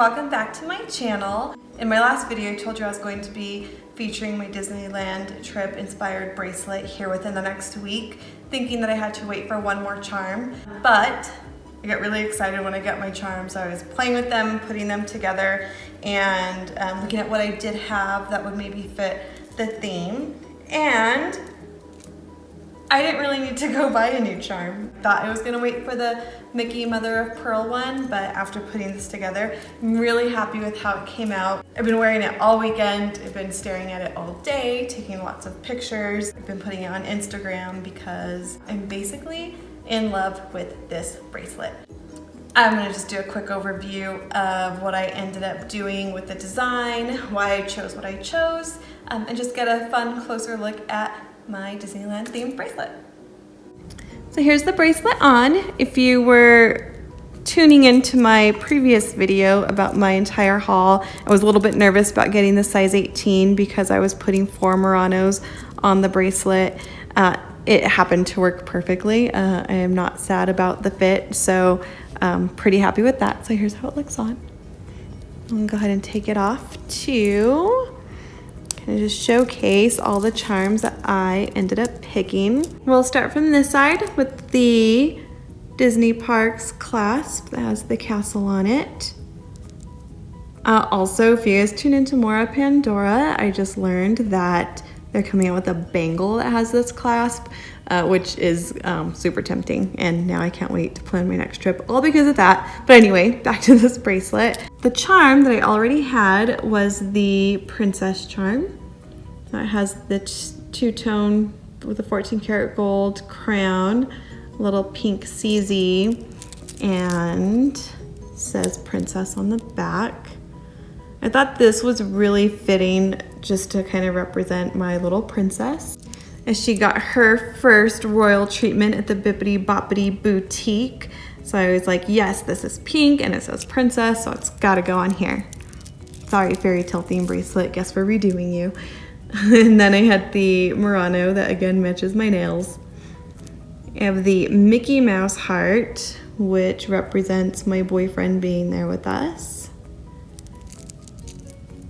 Welcome back to my channel. In my last video I told you I was going to be featuring my Disneyland trip inspired bracelet here within the next week, thinking that I had to wait for one more charm, but I got really excited when I got my charms. I was playing with them, putting them together, and looking at what I did have that would maybe fit the theme, and I didn't really need to go buy a new charm. Thought I was gonna wait for the Mickey Mother of Pearl one, but after putting this together, I'm really happy with how it came out. I've been wearing it all weekend. I've been staring at it all day, taking lots of pictures. I've been putting it on Instagram because I'm basically in love with this bracelet. I'm gonna just do a quick overview of what I ended up doing with the design, why I chose what I chose, and just get a fun, closer look at my Disneyland themed bracelet. So here's the bracelet on. If you were tuning into my previous video about my entire haul, I was a little bit nervous about getting the size 18 because I was putting 4 Muranos on the bracelet. It happened to work perfectly. I am not sad about the fit, so pretty happy with that. So here's how it looks on. I'm gonna go ahead and take it off to kind of just showcase all the charms that I ended up picking. We'll start from this side with the Disney Parks clasp that has the castle on it. Also, if you guys tune into more of Pandora, I just learned that they're coming out with a bangle that has this clasp, which is super tempting, and now I can't wait to plan my next trip, all because of that. But anyway, back to this bracelet. The charm that I already had was the princess charm. It has the two-tone with a 14-karat gold crown, a little pink CZ, and says princess on the back. I thought this was really fitting just to kind of represent my little princess, as she got her first royal treatment at the Bibbidi Bobbidi Boutique. So I was like, yes, this is pink and it says princess, so it's gotta go on here. Sorry, fairy tale theme bracelet, guess we're redoing you. And then I had the Murano that again matches my nails. I have the Mickey Mouse heart, which represents my boyfriend being there with us.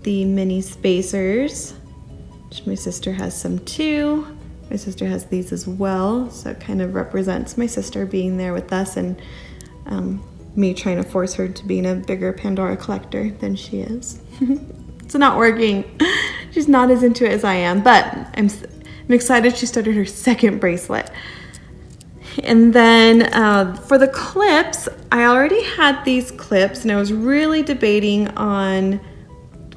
The mini spacers, which my sister has some too. My sister has these as well, so it kind of represents my sister being there with us and me trying to force her to being a bigger Pandora collector than she is. It's not working. She's not as into it as I am, but I'm excited she started her second bracelet. And then for the clips, I already had these clips and I was really debating on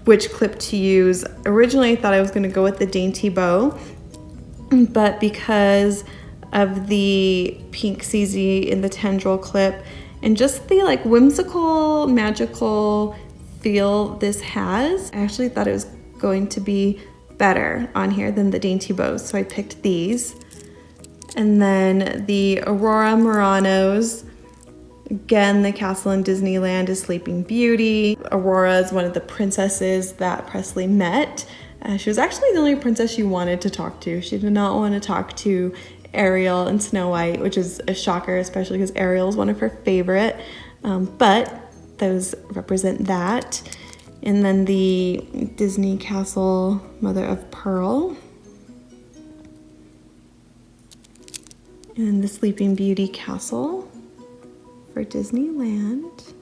which clip to use. Originally I thought I was gonna go with the dainty bow, but because of the pink CZ in the tendril clip and just the like whimsical, magical feel this has, I actually thought it was going to be better on here than the dainty bows, so I picked these. And then the Aurora Muranos, again, the castle in Disneyland is Sleeping Beauty. Aurora is one of the princesses that Presley met. She was actually the only princess she wanted to talk to. She did not want to talk to Ariel and Snow White, which is a shocker, especially because Ariel is one of her favorite. But those represent that. And then the Disney Castle Mother of Pearl. And the Sleeping Beauty Castle for Disneyland.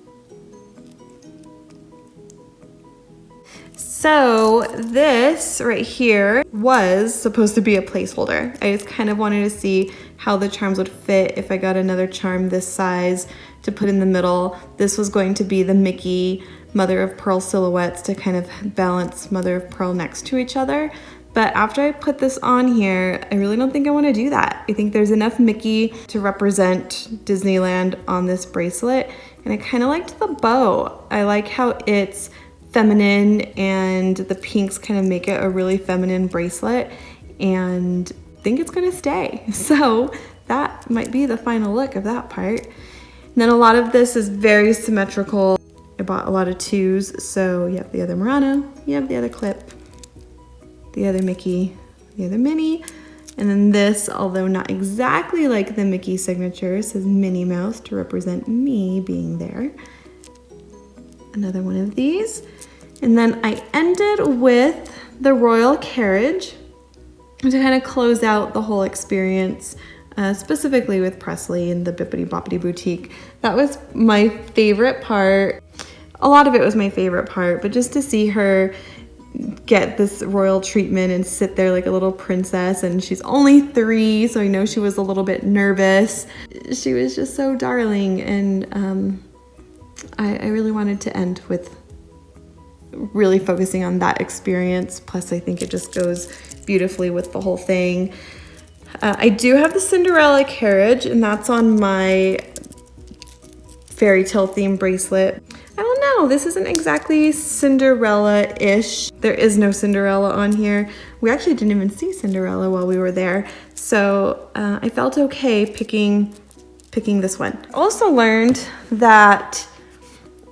So this right here was supposed to be a placeholder. I just kind of wanted to see how the charms would fit if I got another charm this size to put in the middle. This was going to be the Mickey Mother of Pearl silhouettes to kind of balance Mother of Pearl next to each other. But after I put this on here, I really don't think I want to do that. I think there's enough Mickey to represent Disneyland on this bracelet. And I kind of liked the bow. I like how it's feminine and the pinks kind of make it a really feminine bracelet, and I think it's gonna stay. So that might be the final look of that part. And then a lot of this is very symmetrical. I bought a lot of 2s, so you have the other Murano, you have the other clip, the other Mickey, the other Minnie, and then this, although not exactly like the Mickey signature, says Minnie Mouse to represent me being there. another one of these. And then I ended with the royal carriage to kind of close out the whole experience, specifically with Presley and the Bibbidi Bobbidi Boutique. That was my favorite part. A lot of it was my favorite part, but just to see her get this royal treatment and sit there like a little princess, and she's only 3, so I know she was a little bit nervous. She was just so darling, and I really wanted to end with really focusing on that experience. Plus I think it just goes beautifully with the whole thing. I do have the Cinderella carriage, and that's on my fairy tale theme bracelet. I don't know, this isn't exactly Cinderella-ish. There is no Cinderella on here. We actually didn't even see Cinderella while we were there. So I felt okay picking this one. Also learned that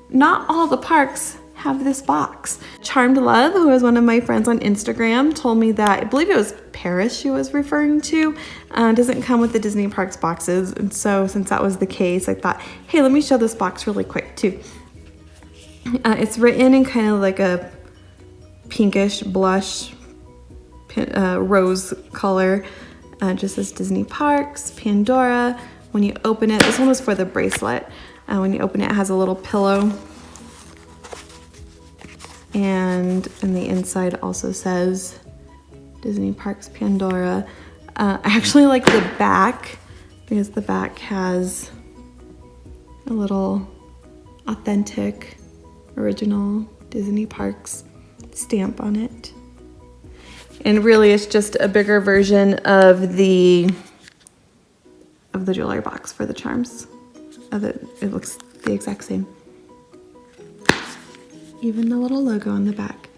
not all the parks have this box. Charmed Love, who is one of my friends on Instagram, told me that, I believe it was Paris she was referring to, doesn't come with the Disney Parks boxes. And so since that was the case, I thought, hey, let me show this box really quick too. It's written in kind of like a pinkish blush rose color. Just says Disney Parks, Pandora. When you open it, this one was for the bracelet. When you open it, it has a little pillow. And in the inside also says Disney Parks, Pandora. I actually like the back because the back has a little authentic, original Disney Parks stamp on it. And really it's just a bigger version of the jewelry box for the charms. It looks the exact same. Even the little logo on the back.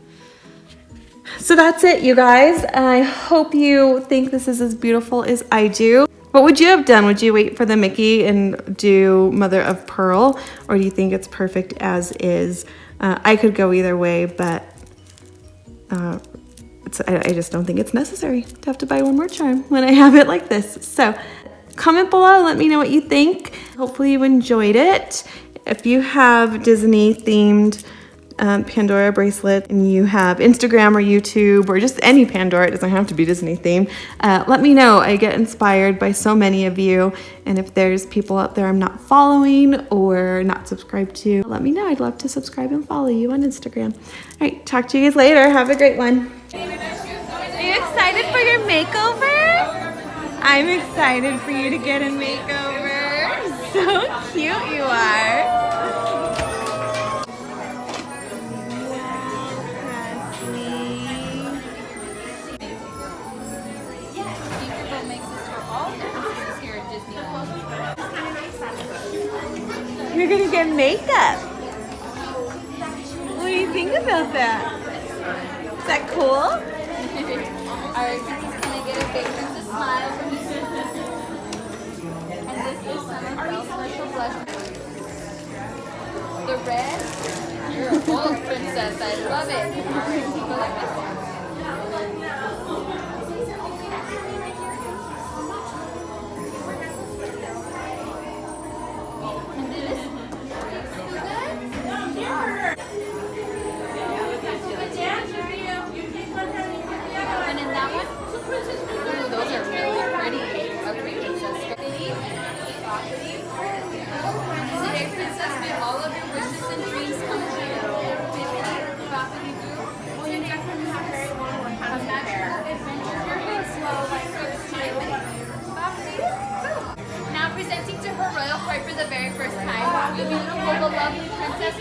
So that's it, you guys. I hope you think this is as beautiful as I do. What would you have done? Would you wait for the Mickey and do Mother of Pearl? Or do you think it's perfect as is? I could go either way, but I just don't think it's necessary to have to buy one more charm when I have it like this. So comment below, let me know what you think. Hopefully you enjoyed it. If you have Disney themed Pandora bracelet and you have Instagram or YouTube or just any Pandora, it doesn't have to be Disney themed, let me know. I get inspired by so many of you, and if there's people out there I'm not following or not subscribed to, let me know. I'd love to subscribe and follow you on Instagram. All right, talk to you guys later. Have a great one. Are you excited for your makeover? I'm excited for you to get a makeover. So cute you are. You're gonna get makeup. What do you think about that? Is that cool? Alright, Princess, can I get a big princess smile? And this is some of Belle's special blush. The red? You're a bold princess. I love it. Alright, go like this. For the very first time, the beautiful, beloved Princess